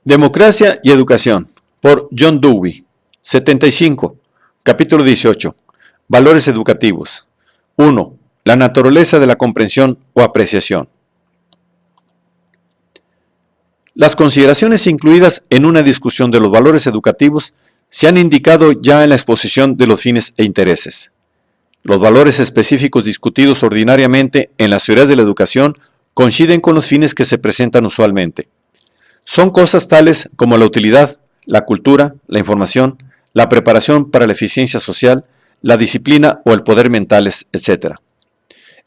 Democracia y Educación, por John Dewey. 75. Capítulo 18. Valores educativos. 1. La naturaleza de la comprensión o apreciación. Las consideraciones incluidas en una discusión de los valores educativos se han indicado ya en la exposición de los fines e intereses. Los valores específicos discutidos ordinariamente en las teorías de la educación coinciden con los fines que se presentan usualmente. Son cosas tales como la utilidad, la cultura, la información, la preparación para la eficiencia social, la disciplina o el poder mentales, etc.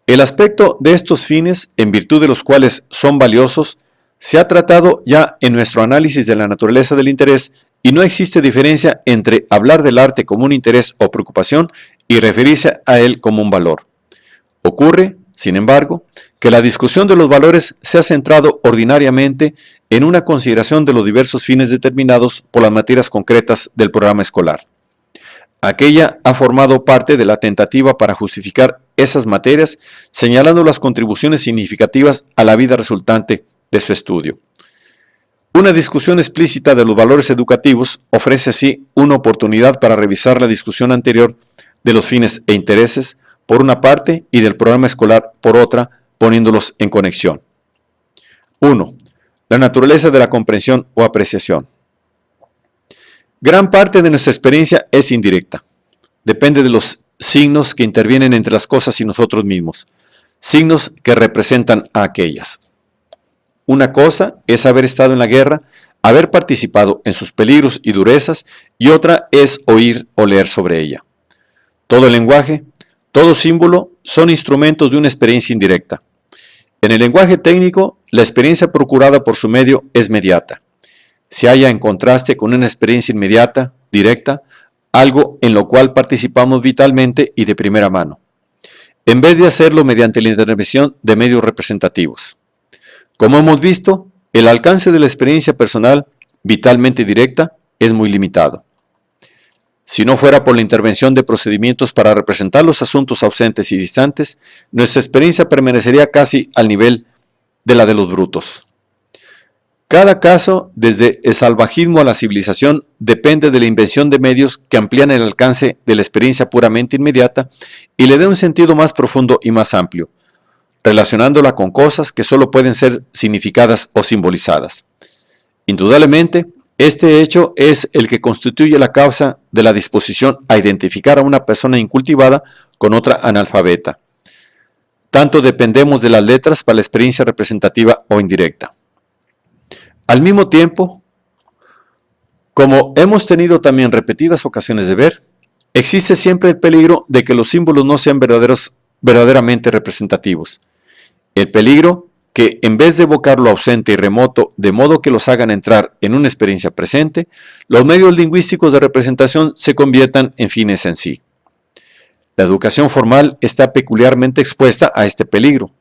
El aspecto de estos fines, en virtud de los cuales son valiosos, se ha tratado ya en nuestro análisis de la naturaleza del interés y no existe diferencia entre hablar del arte como un interés o preocupación y referirse a él como un valor. Ocurre, sin embargo, que la discusión de los valores se ha centrado ordinariamente en una consideración de los diversos fines determinados por las materias concretas del programa escolar. Aquella ha formado parte de la tentativa para justificar esas materias, señalando las contribuciones significativas a la vida resultante de su estudio. Una discusión explícita de los valores educativos ofrece así una oportunidad para revisar la discusión anterior de los fines e intereses, por una parte, y del programa escolar, por otra, poniéndolos en conexión. 1. La naturaleza de la comprensión o apreciación. Gran parte de nuestra experiencia es indirecta. Depende de los signos que intervienen entre las cosas y nosotros mismos, signos que representan a aquellas. Una cosa es haber estado en la guerra, haber participado en sus peligros y durezas, y otra es oír o leer sobre ella. Todo el lenguaje, todo símbolo son instrumentos de una experiencia indirecta. En el lenguaje técnico, la experiencia procurada por su medio es mediata. Se halla en contraste con una experiencia inmediata, directa, algo en lo cual participamos vitalmente y de primera mano, en vez de hacerlo mediante la intervención de medios representativos. Como hemos visto, el alcance de la experiencia personal, vitalmente directa, es muy limitado. Si no fuera por la intervención de procedimientos para representar los asuntos ausentes y distantes, nuestra experiencia permanecería casi al nivel de la de los brutos. Cada caso, desde el salvajismo a la civilización, depende de la invención de medios que amplían el alcance de la experiencia puramente inmediata y le dan un sentido más profundo y más amplio, relacionándola con cosas que solo pueden ser significadas o simbolizadas. Indudablemente, este hecho es el que constituye la causa de la disposición a identificar a una persona incultivada con otra analfabeta. Tanto dependemos de las letras para la experiencia representativa o indirecta. Al mismo tiempo, como hemos tenido también repetidas ocasiones de ver, existe siempre el peligro de que los símbolos no sean verdaderamente representativos. El peligro que, en vez de evocar lo ausente y remoto, de modo que los hagan entrar en una experiencia presente, los medios lingüísticos de representación se conviertan en fines en sí. La educación formal está peculiarmente expuesta a este peligro,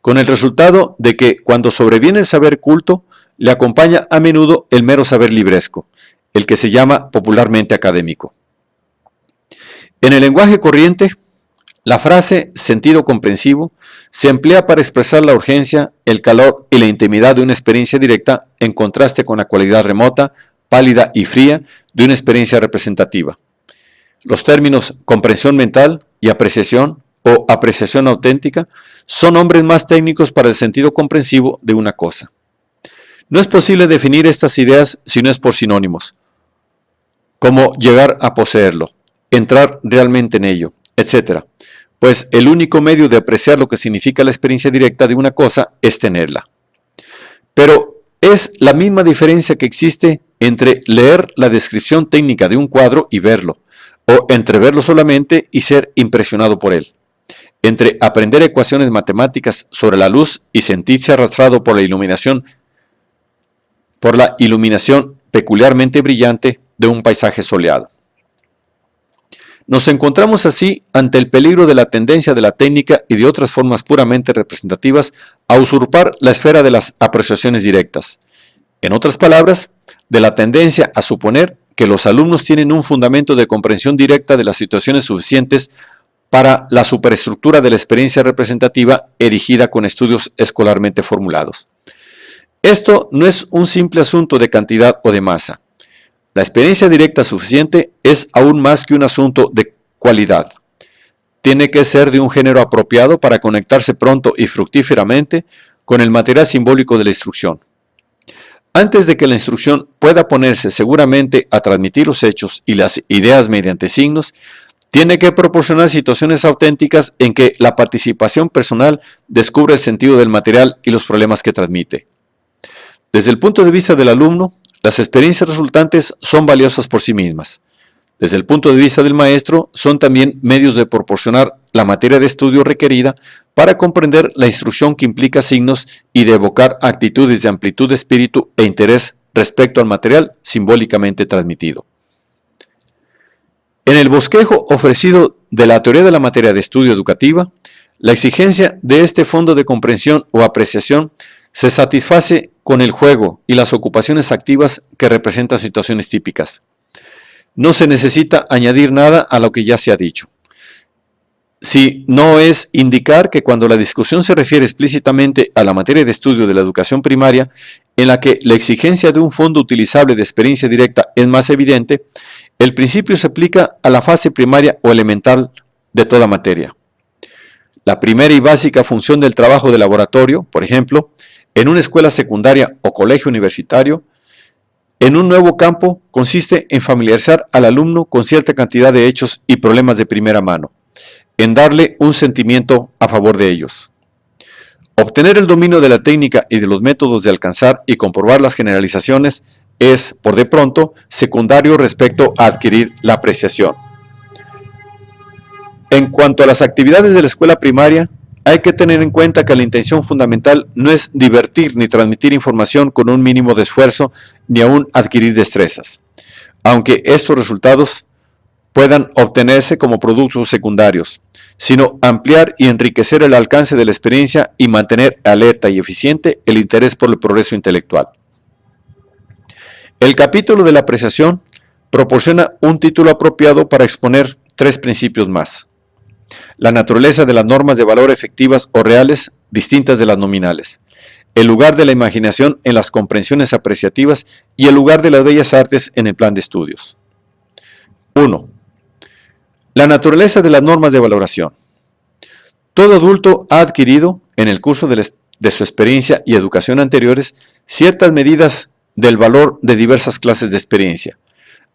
con el resultado de que, cuando sobreviene el saber culto, le acompaña a menudo el mero saber libresco, el que se llama popularmente académico. En el lenguaje corriente, la frase sentido comprensivo se emplea para expresar la urgencia, el calor y la intimidad de una experiencia directa en contraste con la cualidad remota, pálida y fría de una experiencia representativa. Los términos comprensión mental y apreciación o apreciación auténtica son nombres más técnicos para el sentido comprensivo de una cosa. No es posible definir estas ideas si no es por sinónimos, como llegar a poseerlo, entrar realmente en ello, etc., pues el único medio de apreciar lo que significa la experiencia directa de una cosa es tenerla. Pero es la misma diferencia que existe entre leer la descripción técnica de un cuadro y verlo, o entre verlo solamente y ser impresionado por él, entre aprender ecuaciones matemáticas sobre la luz y sentirse arrastrado por la iluminación peculiarmente brillante de un paisaje soleado. Nos encontramos así ante el peligro de la tendencia de la técnica y de otras formas puramente representativas a usurpar la esfera de las apreciaciones directas. En otras palabras, de la tendencia a suponer que los alumnos tienen un fundamento de comprensión directa de las situaciones suficientes para la superestructura de la experiencia representativa erigida con estudios escolarmente formulados. Esto no es un simple asunto de cantidad o de masa. La experiencia directa suficiente es aún más que un asunto de cualidad. Tiene que ser de un género apropiado para conectarse pronto y fructíferamente con el material simbólico de la instrucción. Antes de que la instrucción pueda ponerse seguramente a transmitir los hechos y las ideas mediante signos, tiene que proporcionar situaciones auténticas en que la participación personal descubre el sentido del material y los problemas que transmite. Desde el punto de vista del alumno, las experiencias resultantes son valiosas por sí mismas. Desde el punto de vista del maestro, son también medios de proporcionar la materia de estudio requerida para comprender la instrucción que implica signos y de evocar actitudes de amplitud de espíritu e interés respecto al material simbólicamente transmitido. En el bosquejo ofrecido de la teoría de la materia de estudio educativa, la exigencia de este fondo de comprensión o apreciación se satisface con el juego y las ocupaciones activas que representan situaciones típicas. No se necesita añadir nada a lo que ya se ha dicho. Si no es indicar que cuando la discusión se refiere explícitamente a la materia de estudio de la educación primaria, en la que la exigencia de un fondo utilizable de experiencia directa es más evidente, el principio se aplica a la fase primaria o elemental de toda materia. La primera y básica función del trabajo de laboratorio, por ejemplo, en una escuela secundaria o colegio universitario, en un nuevo campo, consiste en familiarizar al alumno con cierta cantidad de hechos y problemas de primera mano, en darle un sentimiento a favor de ellos. Obtener el dominio de la técnica y de los métodos de alcanzar y comprobar las generalizaciones es, por de pronto, secundario respecto a adquirir la apreciación. En cuanto a las actividades de la escuela primaria, hay que tener en cuenta que la intención fundamental no es divertir ni transmitir información con un mínimo de esfuerzo ni aún adquirir destrezas, aunque estos resultados puedan obtenerse como productos secundarios, sino ampliar y enriquecer el alcance de la experiencia y mantener alerta y eficiente el interés por el progreso intelectual. El capítulo de la apreciación proporciona un título apropiado para exponer tres principios más: la naturaleza de las normas de valor efectivas o reales distintas de las nominales, el lugar de la imaginación en las comprensiones apreciativas y el lugar de las bellas artes en el plan de estudios. 1. La naturaleza de las normas de valoración. Todo adulto ha adquirido, en el curso de su experiencia y educación anteriores, ciertas medidas del valor de diversas clases de experiencia.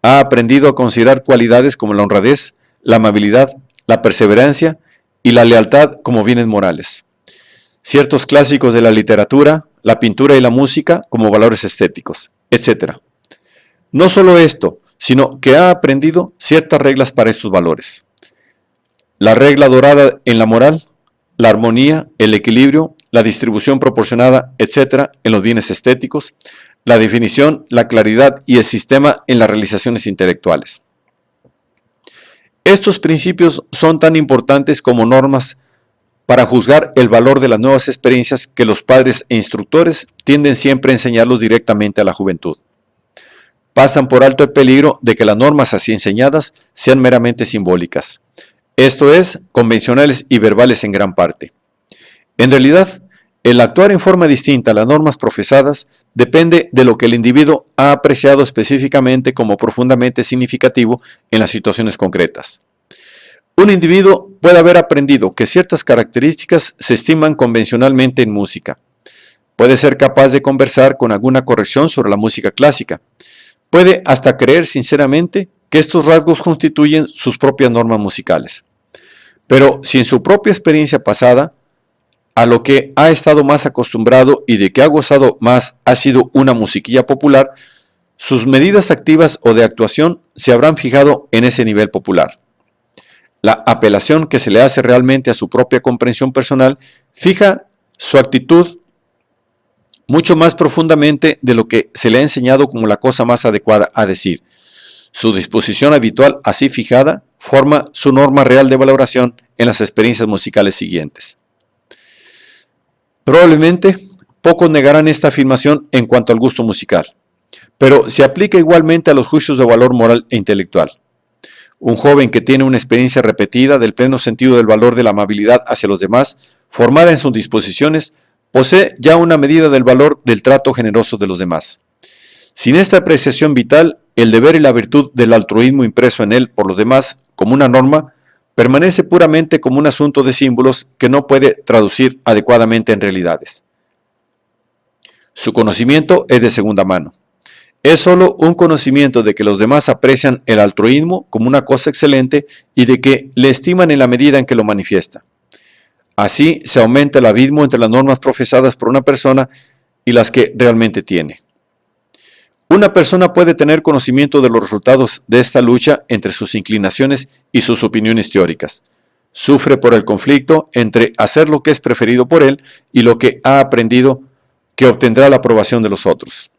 Ha aprendido a considerar cualidades como la honradez, la amabilidad, la perseverancia y la lealtad como bienes morales. Ciertos clásicos de la literatura, la pintura y la música como valores estéticos, etc. No solo esto, sino que ha aprendido ciertas reglas para estos valores. La regla dorada en la moral, la armonía, el equilibrio, la distribución proporcionada, etc. en los bienes estéticos, la definición, la claridad y el sistema en las realizaciones intelectuales. Estos principios son tan importantes como normas para juzgar el valor de las nuevas experiencias que los padres e instructores tienden siempre a enseñarlos directamente a la juventud. Pasan por alto el peligro de que las normas así enseñadas sean meramente simbólicas, esto es, convencionales y verbales en gran parte. En realidad, el actuar en forma distinta a las normas profesadas depende de lo que el individuo ha apreciado específicamente como profundamente significativo en las situaciones concretas. Un individuo puede haber aprendido que ciertas características se estiman convencionalmente en música. Puede ser capaz de conversar con alguna corrección sobre la música clásica. Puede hasta creer sinceramente que estos rasgos constituyen sus propias normas musicales. Pero si en su propia experiencia pasada, a lo que ha estado más acostumbrado y de que ha gozado más ha sido una musiquilla popular, sus medidas activas o de actuación se habrán fijado en ese nivel popular. La apelación que se le hace realmente a su propia comprensión personal fija su actitud mucho más profundamente de lo que se le ha enseñado como la cosa más adecuada a decir. Su disposición habitual así fijada forma su norma real de valoración en las experiencias musicales siguientes. Probablemente pocos negarán esta afirmación en cuanto al gusto musical, pero se aplica igualmente a los juicios de valor moral e intelectual. Un joven que tiene una experiencia repetida del pleno sentido del valor de la amabilidad hacia los demás, formada en sus disposiciones, posee ya una medida del valor del trato generoso de los demás. Sin esta apreciación vital, el deber y la virtud del altruismo impreso en él por los demás como una norma, permanece puramente como un asunto de símbolos que no puede traducir adecuadamente en realidades. Su conocimiento es de segunda mano. Es solo un conocimiento de que los demás aprecian el altruismo como una cosa excelente y de que le estiman en la medida en que lo manifiesta. Así se aumenta el abismo entre las normas profesadas por una persona y las que realmente tiene. Una persona puede tener conocimiento de los resultados de esta lucha entre sus inclinaciones y sus opiniones teóricas. Sufre por el conflicto entre hacer lo que es preferido por él y lo que ha aprendido que obtendrá la aprobación de los otros.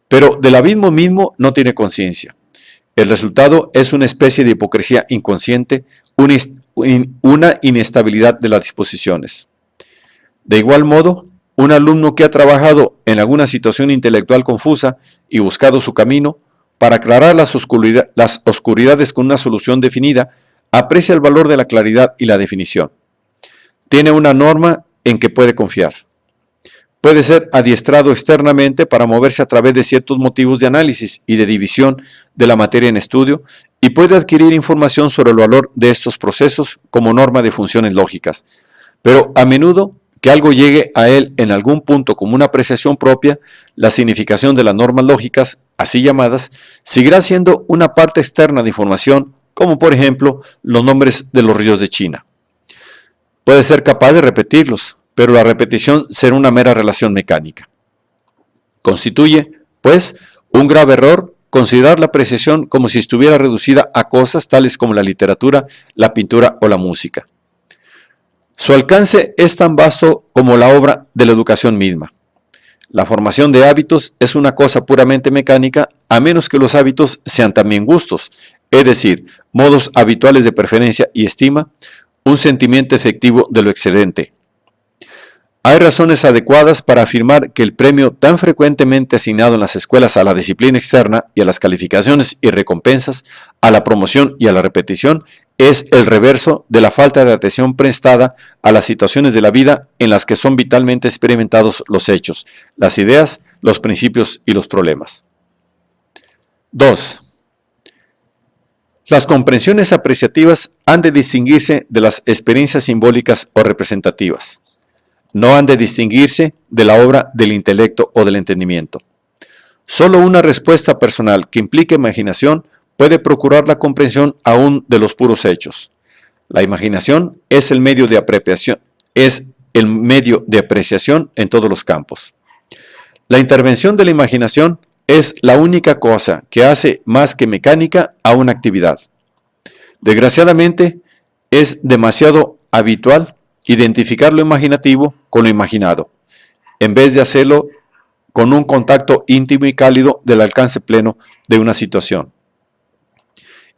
Pero del abismo mismo no tiene conciencia. El resultado es una especie de hipocresía inconsciente, una inestabilidad de las disposiciones. De igual modo, un alumno que ha trabajado en alguna situación intelectual confusa y buscado su camino para aclarar las oscuridades con una solución definida, aprecia el valor de la claridad y la definición. Tiene una norma en que puede confiar. Puede ser adiestrado externamente para moverse a través de ciertos motivos de análisis y de división de la materia en estudio y puede adquirir información sobre el valor de estos procesos como norma de funciones lógicas. Pero a menudo que algo llegue a él en algún punto como una apreciación propia, la significación de las normas lógicas, así llamadas, seguirá siendo una parte externa de información, como por ejemplo los nombres de los ríos de China. Puede ser capaz de repetirlos, pero la repetición será una mera relación mecánica. Constituye, pues, un grave error considerar la apreciación como si estuviera reducida a cosas tales como la literatura, la pintura o la música. Su alcance es tan vasto como la obra de la educación misma. La formación de hábitos es una cosa puramente mecánica, a menos que los hábitos sean también gustos, es decir, modos habituales de preferencia y estima, un sentimiento efectivo de lo excedente. Hay razones adecuadas para afirmar que el premio tan frecuentemente asignado en las escuelas a la disciplina externa y a las calificaciones y recompensas, a la promoción y a la repetición, es el reverso de la falta de atención prestada a las situaciones de la vida en las que son vitalmente experimentados los hechos, las ideas, los principios y los problemas. 2. Las comprensiones apreciativas han de distinguirse de las experiencias simbólicas o representativas. No han de distinguirse de la obra del intelecto o del entendimiento. Solo una respuesta personal que implique imaginación puede procurar la comprensión aún de los puros hechos. La imaginación es el medio de apreciación en todos los campos. La intervención de la imaginación es la única cosa que hace más que mecánica a una actividad. Desgraciadamente, es demasiado habitual identificar lo imaginativo con lo imaginado, en vez de hacerlo con un contacto íntimo y cálido del alcance pleno de una situación.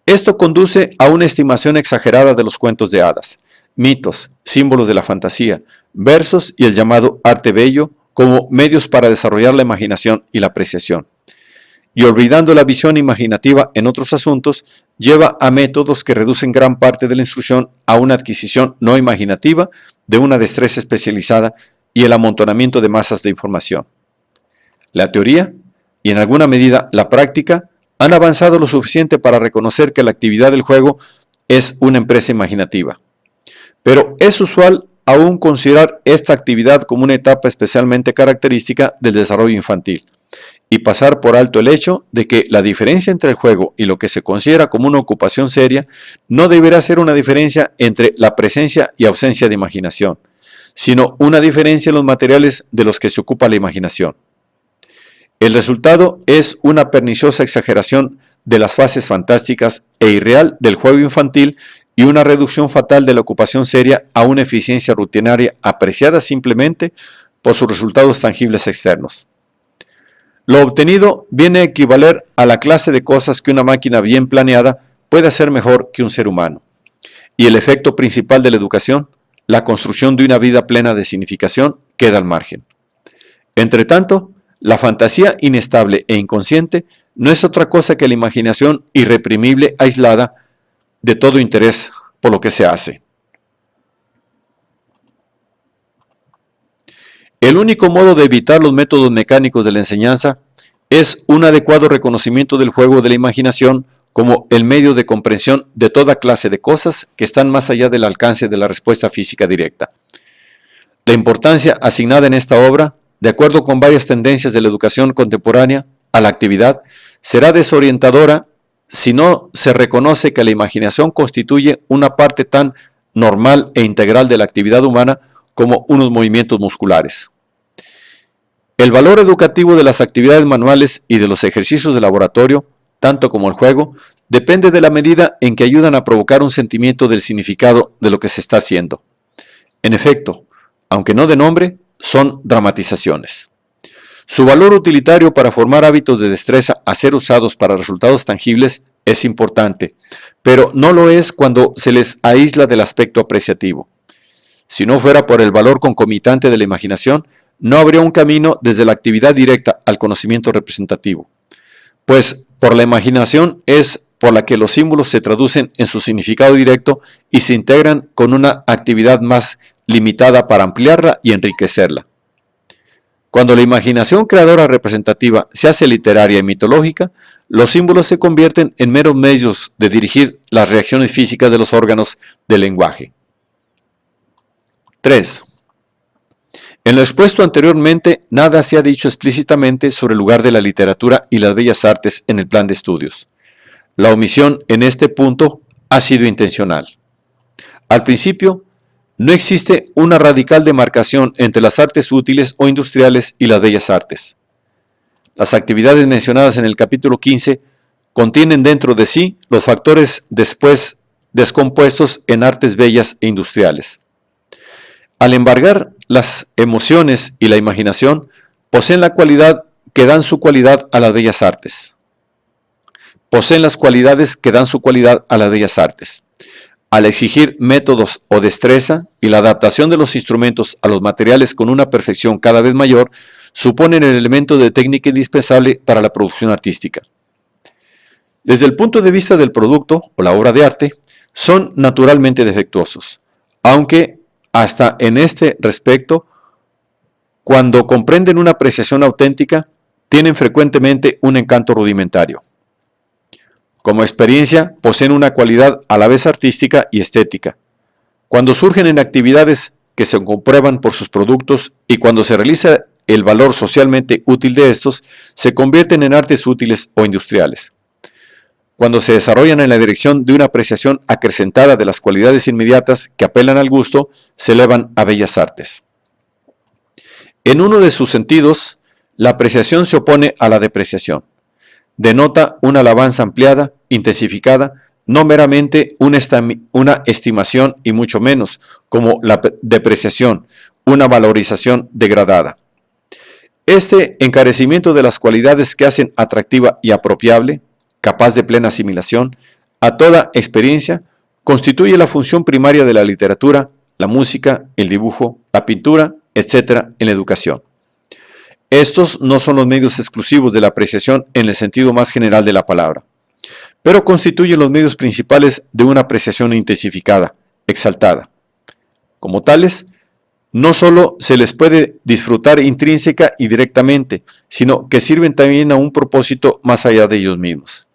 Esto conduce a una estimación exagerada de los cuentos de hadas, mitos, símbolos de la fantasía, versos y el llamado arte bello como medios para desarrollar la imaginación y la apreciación. Y olvidando la visión imaginativa en otros asuntos, lleva a métodos que reducen gran parte de la instrucción a una adquisición no imaginativa de una destreza especializada y el amontonamiento de masas de información. La teoría, y en alguna medida la práctica, han avanzado lo suficiente para reconocer que la actividad del juego es una empresa imaginativa. Pero es usual aún considerar esta actividad como una etapa especialmente característica del desarrollo infantil, y pasar por alto el hecho de que la diferencia entre el juego y lo que se considera como una ocupación seria no deberá ser una diferencia entre la presencia y ausencia de imaginación, sino una diferencia en los materiales de los que se ocupa la imaginación. El resultado es una perniciosa exageración de las fases fantásticas e irreal del juego infantil y una reducción fatal de la ocupación seria a una eficiencia rutinaria apreciada simplemente por sus resultados tangibles externos. Lo obtenido viene a equivaler a la clase de cosas que una máquina bien planeada puede hacer mejor que un ser humano. Y el efecto principal de la educación, la construcción de una vida plena de significación, queda al margen. Entretanto, la fantasía inestable e inconsciente no es otra cosa que la imaginación irreprimible aislada de todo interés por lo que se hace. El único modo de evitar los métodos mecánicos de la enseñanza es un adecuado reconocimiento del juego de la imaginación como el medio de comprensión de toda clase de cosas que están más allá del alcance de la respuesta física directa. La importancia asignada en esta obra, de acuerdo con varias tendencias de la educación contemporánea a la actividad, será desorientadora si no se reconoce que la imaginación constituye una parte tan normal e integral de la actividad humana como unos movimientos musculares. El valor educativo de las actividades manuales y de los ejercicios de laboratorio, tanto como el juego, depende de la medida en que ayudan a provocar un sentimiento del significado de lo que se está haciendo. En efecto, aunque no de nombre, son dramatizaciones. Su valor utilitario para formar hábitos de destreza a ser usados para resultados tangibles es importante, pero no lo es cuando se les aísla del aspecto apreciativo. Si no fuera por el valor concomitante de la imaginación, no habría un camino desde la actividad directa al conocimiento representativo, pues por la imaginación es por la que los símbolos se traducen en su significado directo y se integran con una actividad más limitada para ampliarla y enriquecerla. Cuando la imaginación creadora representativa se hace literaria y mitológica, los símbolos se convierten en meros medios de dirigir las reacciones físicas de los órganos del lenguaje. 3. En lo expuesto anteriormente, nada se ha dicho explícitamente sobre el lugar de la literatura y las bellas artes en el plan de estudios. La omisión en este punto ha sido intencional. Al principio, no existe una radical demarcación entre las artes útiles o industriales y las bellas artes. Las actividades mencionadas en el capítulo 15 contienen dentro de sí los factores después descompuestos en artes bellas e industriales. Al embargar las emociones y la imaginación, poseen la cualidad que dan su cualidad a las bellas artes. Poseen las cualidades que dan su cualidad a las bellas artes. Al exigir métodos o destreza y la adaptación de los instrumentos a los materiales con una perfección cada vez mayor, suponen el elemento de técnica indispensable para la producción artística. Desde el punto de vista del producto o la obra de arte, son naturalmente defectuosos, aunque hasta en este respecto, cuando comprenden una apreciación auténtica, tienen frecuentemente un encanto rudimentario. Como experiencia, poseen una cualidad a la vez artística y estética. Cuando surgen en actividades que se comprueban por sus productos y cuando se realiza el valor socialmente útil de estos, se convierten en artes útiles o industriales. Cuando se desarrollan en la dirección de una apreciación acrecentada de las cualidades inmediatas que apelan al gusto, se elevan a bellas artes. En uno de sus sentidos, la apreciación se opone a la depreciación. Denota una alabanza ampliada, intensificada, no meramente una estimación y mucho menos como la depreciación, una valorización degradada. Este encarecimiento de las cualidades que hacen atractiva y apropiable, capaz de plena asimilación, a toda experiencia, constituye la función primaria de la literatura, la música, el dibujo, la pintura, etc. en la educación. Estos no son los medios exclusivos de la apreciación en el sentido más general de la palabra, pero constituyen los medios principales de una apreciación intensificada, exaltada. Como tales, no solo se les puede disfrutar intrínseca y directamente, sino que sirven también a un propósito más allá de ellos mismos.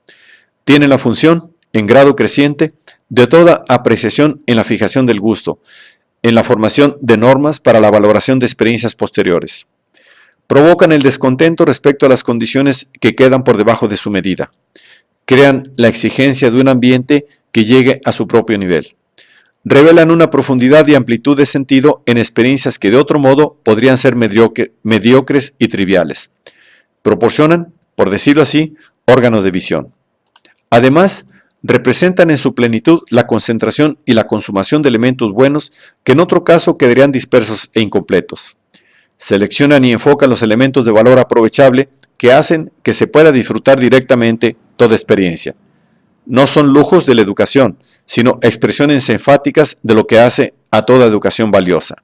Tienen la función, en grado creciente, de toda apreciación en la fijación del gusto, en la formación de normas para la valoración de experiencias posteriores. Provocan el descontento respecto a las condiciones que quedan por debajo de su medida. Crean la exigencia de un ambiente que llegue a su propio nivel. Revelan una profundidad y amplitud de sentido en experiencias que de otro modo podrían ser mediocres y triviales. Proporcionan, por decirlo así, órganos de visión. Además, representan en su plenitud la concentración y la consumación de elementos buenos que en otro caso quedarían dispersos e incompletos. Seleccionan y enfocan los elementos de valor aprovechable que hacen que se pueda disfrutar directamente toda experiencia. No son lujos de la educación, sino expresiones enfáticas de lo que hace a toda educación valiosa.